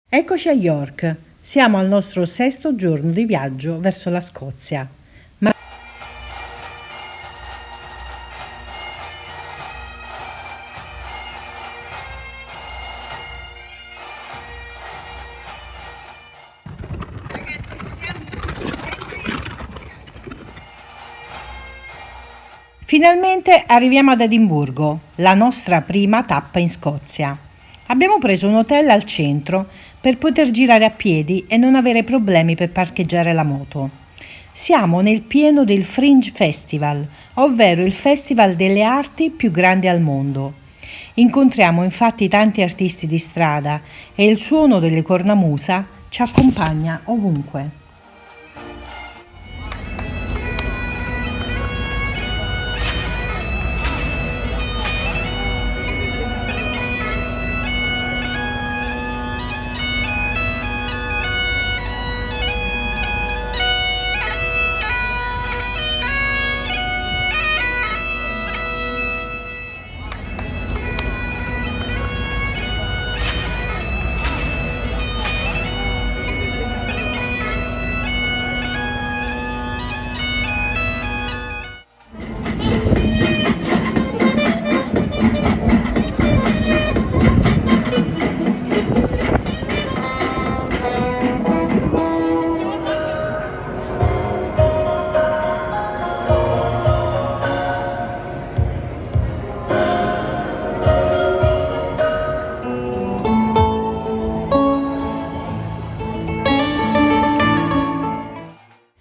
Eccoci a York. Siamo al nostro sesto giorno di viaggio verso la Scozia. Ma finalmente arriviamo ad Edimburgo, la nostra prima tappa in Scozia. Abbiamo preso un hotel al centro per poter girare a piedi e non avere problemi per parcheggiare la moto. Siamo nel pieno del Fringe Festival, ovvero il festival delle arti più grande al mondo. Incontriamo infatti tanti artisti di strada e il suono delle cornamusa ci accompagna ovunque.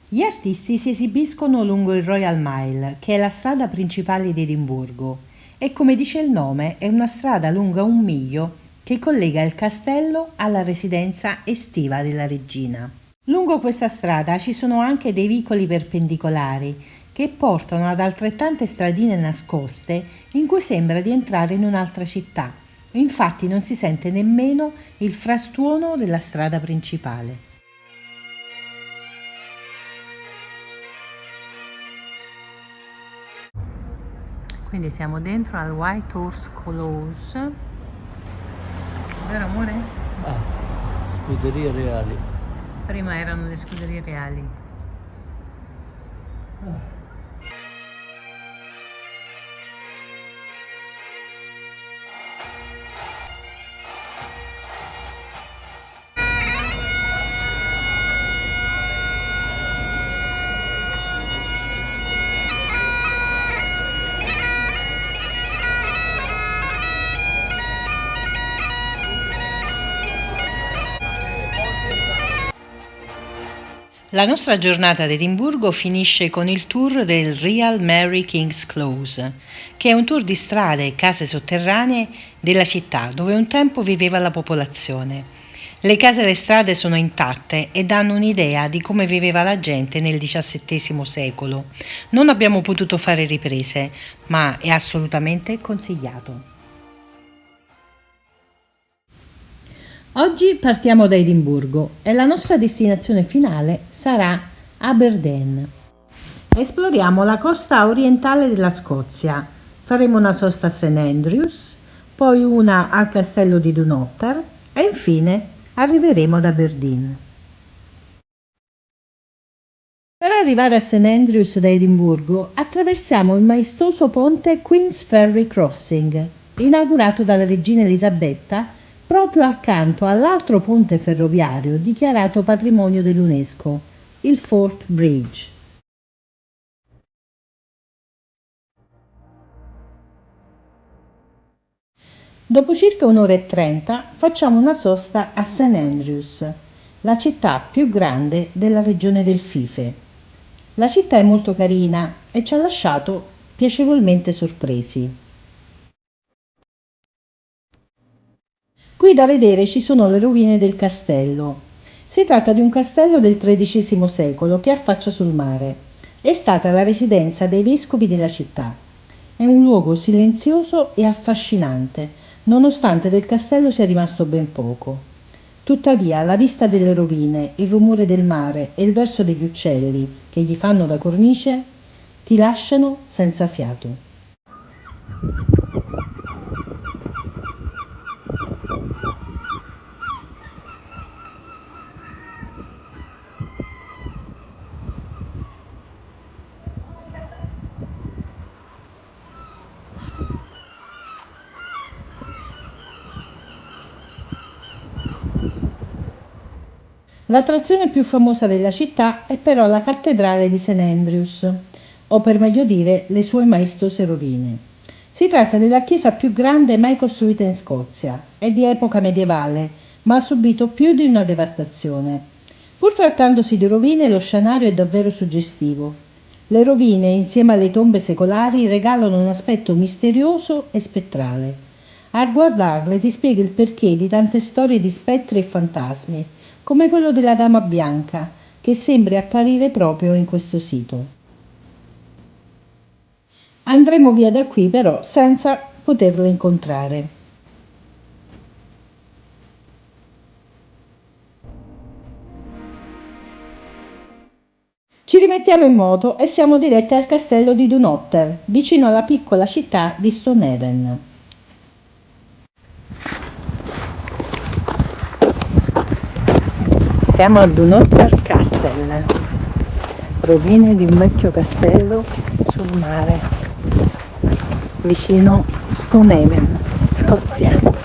Gli artisti si esibiscono lungo il Royal Mile, che è la strada principale di Edimburgo, e come dice il nome è una strada lunga 1 miglio che collega il castello alla residenza estiva della regina. Lungo questa strada ci sono anche dei vicoli perpendicolari che portano ad altrettante stradine nascoste in cui sembra di entrare in un'altra città. Infatti non si sente nemmeno il frastuono della strada principale. Quindi siamo dentro al White Horse Close, vero amore? Scuderie reali. Prima erano le scuderie reali. La nostra giornata ad Edimburgo finisce con il tour del Real Mary King's Close, che è un tour di strade e case sotterranee della città dove un tempo viveva la popolazione. Le case e le strade sono intatte e danno un'idea di come viveva la gente nel XVII secolo. Non abbiamo potuto fare riprese, ma è assolutamente consigliato. Oggi partiamo da Edimburgo e la nostra destinazione finale sarà Aberdeen. Esploriamo la costa orientale della Scozia. Faremo una sosta a St. Andrews, poi una al castello di Dunnottar e infine arriveremo ad Aberdeen. Per arrivare a St. Andrews da Edimburgo attraversiamo il maestoso ponte Queen's Ferry Crossing, inaugurato dalla regina Elisabetta proprio accanto all'altro ponte ferroviario dichiarato patrimonio dell'UNESCO, il Forth Bridge. Dopo circa 1 ora e 30 facciamo una sosta a St. Andrews, la città più grande della regione del Fife. La città è molto carina e ci ha lasciato piacevolmente sorpresi. Qui da vedere ci sono le rovine del castello. Si tratta di un castello del XIII secolo che affaccia sul mare. È stata la residenza dei vescovi della città. È un luogo silenzioso e affascinante, nonostante del castello sia rimasto ben poco. Tuttavia, la vista delle rovine, il rumore del mare e il verso degli uccelli che gli fanno da cornice ti lasciano senza fiato. L'attrazione più famosa della città è però la cattedrale di St. Andrews, o per meglio dire le sue maestose rovine. Si tratta della chiesa più grande mai costruita in Scozia. È di epoca medievale, ma ha subito più di una devastazione. Pur trattandosi di rovine, lo scenario è davvero suggestivo. Le rovine, insieme alle tombe secolari, regalano un aspetto misterioso e spettrale. A guardarle ti spiega il perché di tante storie di spettri e fantasmi, come quello della Dama Bianca, che sembra apparire proprio in questo sito. Andremo via da qui però senza poterlo incontrare. Ci rimettiamo in moto e siamo diretti al castello di Dunotter, vicino alla piccola città di Stonehaven. Siamo al Dunotter Castle, rovine di un vecchio castello sul mare, vicino Stonehaven, Scozia.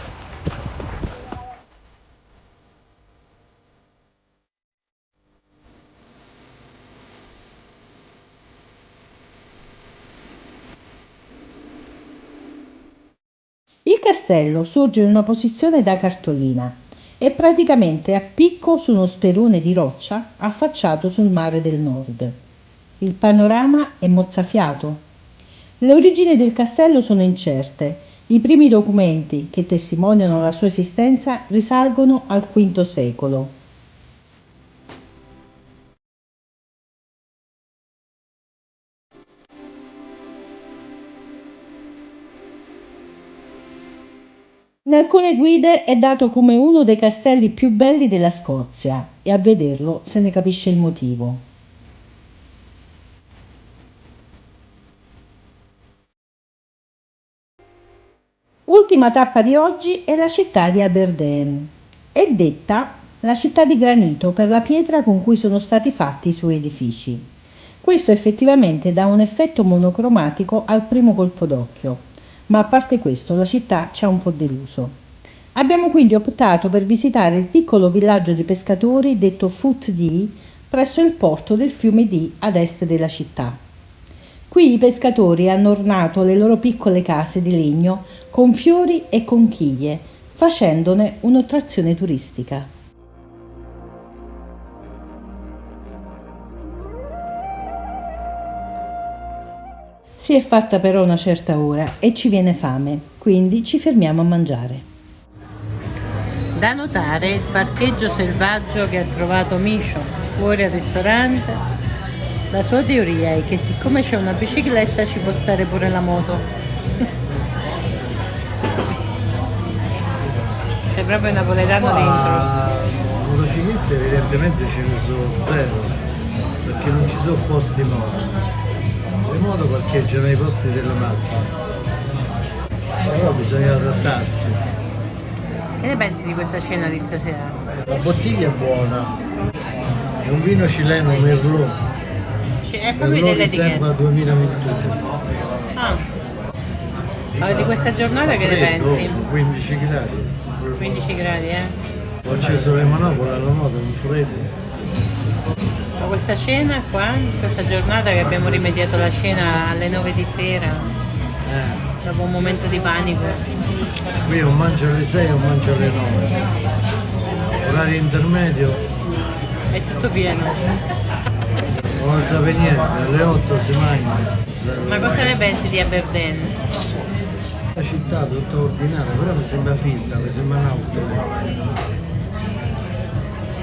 Il castello sorge in una posizione da cartolina. È praticamente a picco su uno sperone di roccia affacciato sul mare del nord. Il panorama è mozzafiato. Le origini del castello sono incerte. I primi documenti che testimoniano la sua esistenza risalgono al V secolo. In alcune guide è dato come uno dei castelli più belli della Scozia e a vederlo se ne capisce il motivo. Ultima tappa di oggi è la città di Aberdeen. È detta la città di granito per la pietra con cui sono stati fatti i suoi edifici. Questo effettivamente dà un effetto monocromatico al primo colpo d'occhio, ma a parte questo la città ci ha un po' deluso. Abbiamo quindi optato per visitare il piccolo villaggio di pescatori detto Foot Dee presso il porto del fiume Dee ad est della città. Qui i pescatori hanno ornato le loro piccole case di legno con fiori e conchiglie, facendone un'attrazione turistica. Si è fatta però una certa ora e ci viene fame, quindi ci fermiamo a mangiare. Da notare il parcheggio selvaggio che ha trovato Misho fuori al ristorante. La sua teoria è che siccome c'è una bicicletta ci può stare pure la moto. Sei proprio napoletano dentro. Motociclisti evidentemente ce ne sono zero, perché non ci sono posti moto. Le moto parcheggiano ai posti delle macchine. Però bisogna adattarsi. Che ne pensi di questa cena di stasera? La bottiglia è buona. È un vino cileno Merlot. Fammi Merlot delle riserva etichette. 2021. Ah. Allora, di questa giornata che ne Freddo, pensi? 15 gradi. 15 gradi, Ho acceso le manopole alla moto, un freddo. Ma questa cena qua, questa giornata che abbiamo rimediato la cena alle 9 di sera, dopo un momento di panico. Qui o mangio alle 6 o mangio alle 9. Orario intermedio, È tutto pieno. non lo sa niente, alle 8 si mangia. Ma cosa ne pensi di Aberdeen? La città tutta ordinaria, però mi sembra finta, mi sembra un'auto.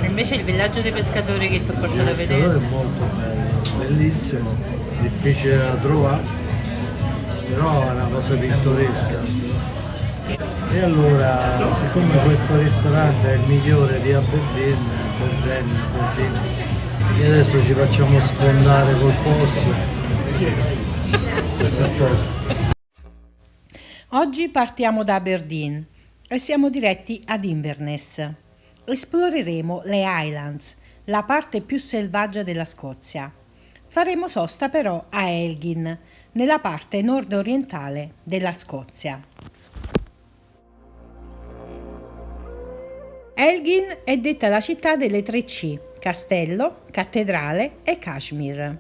Invece il villaggio dei pescatori che ti ho portato a Il vedere. pescatore è molto bello, bellissimo, difficile da trovare, però è una cosa pittoresca. E allora, siccome questo ristorante è il migliore di Aberdeen, e adesso ci facciamo sfondare col posto. Questo è a posto. Oggi partiamo da Aberdeen e siamo diretti ad Inverness. Esploreremo le Highlands, la parte più selvaggia della Scozia. Faremo sosta però a Elgin, nella parte nord-orientale della Scozia. Elgin è detta la città delle 3 C: castello, cattedrale e Kashmir.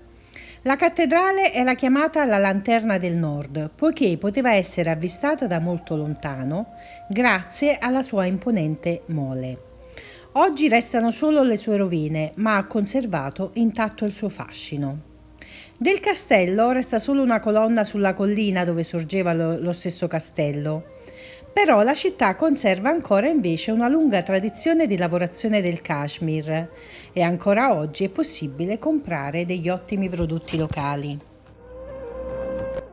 La cattedrale era chiamata la Lanterna del Nord, poiché poteva essere avvistata da molto lontano grazie alla sua imponente mole. Oggi restano solo le sue rovine, ma ha conservato intatto il suo fascino. Del castello resta solo una colonna sulla collina dove sorgeva lo stesso castello. Però la città conserva ancora invece una lunga tradizione di lavorazione del Kashmir e ancora oggi è possibile comprare degli ottimi prodotti locali.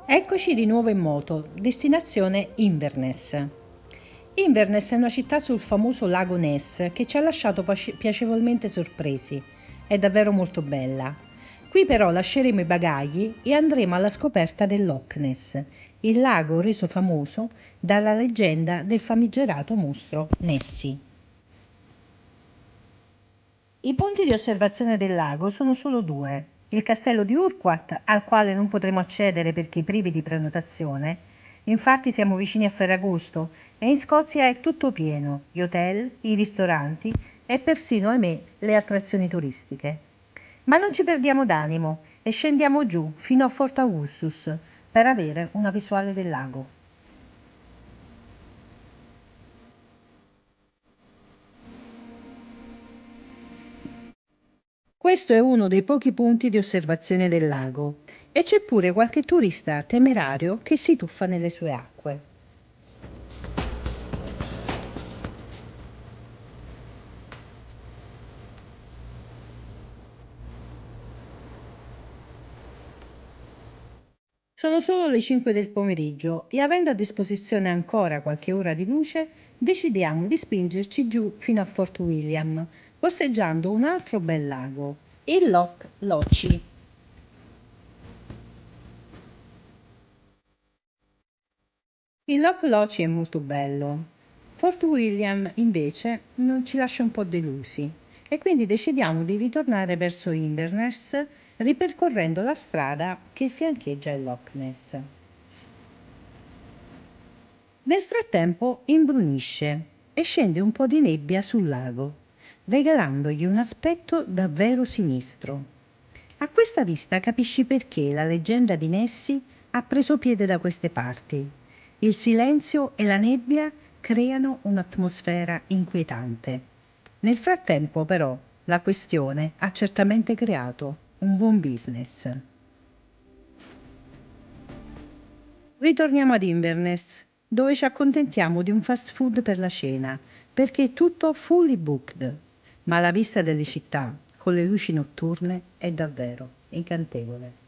Eccoci di nuovo in moto, destinazione Inverness. Inverness è una città sul famoso lago Ness che ci ha lasciato piacevolmente sorpresi. È davvero molto bella. Qui però lasceremo i bagagli e andremo alla scoperta del Loch Ness, il lago reso famoso dalla leggenda del famigerato mostro Nessie. I punti di osservazione del lago sono solo 2: il castello di Urquhart, al quale non potremo accedere perché privi di prenotazione, infatti siamo vicini a Ferragosto e in Scozia è tutto pieno: gli hotel, i ristoranti e persino, ahimè, le attrazioni turistiche. Ma non ci perdiamo d'animo e scendiamo giù fino a Fort Augustus per avere una visuale del lago. Questo è uno dei pochi punti di osservazione del lago e c'è pure qualche turista temerario che si tuffa nelle sue acque. Sono solo le 5 del pomeriggio e avendo a disposizione ancora qualche ora di luce, decidiamo di spingerci giù fino a Fort William, posteggiando un altro bel lago, il Loch Lochy. Il Loch Lochy è molto bello. Fort William invece ci lascia un po' delusi e quindi decidiamo di ritornare verso Inverness ripercorrendo la strada che fiancheggia il Loch Ness. Nel frattempo imbrunisce e scende un po' di nebbia sul lago, regalandogli un aspetto davvero sinistro. A questa vista capisci perché la leggenda di Nessie ha preso piede da queste parti. Il silenzio e la nebbia creano un'atmosfera inquietante. Nel frattempo, però, la questione ha certamente creato un buon business. Ritorniamo ad Inverness, dove ci accontentiamo di un fast food per la cena, perché è tutto fully booked, ma la vista delle città con le luci notturne è davvero incantevole.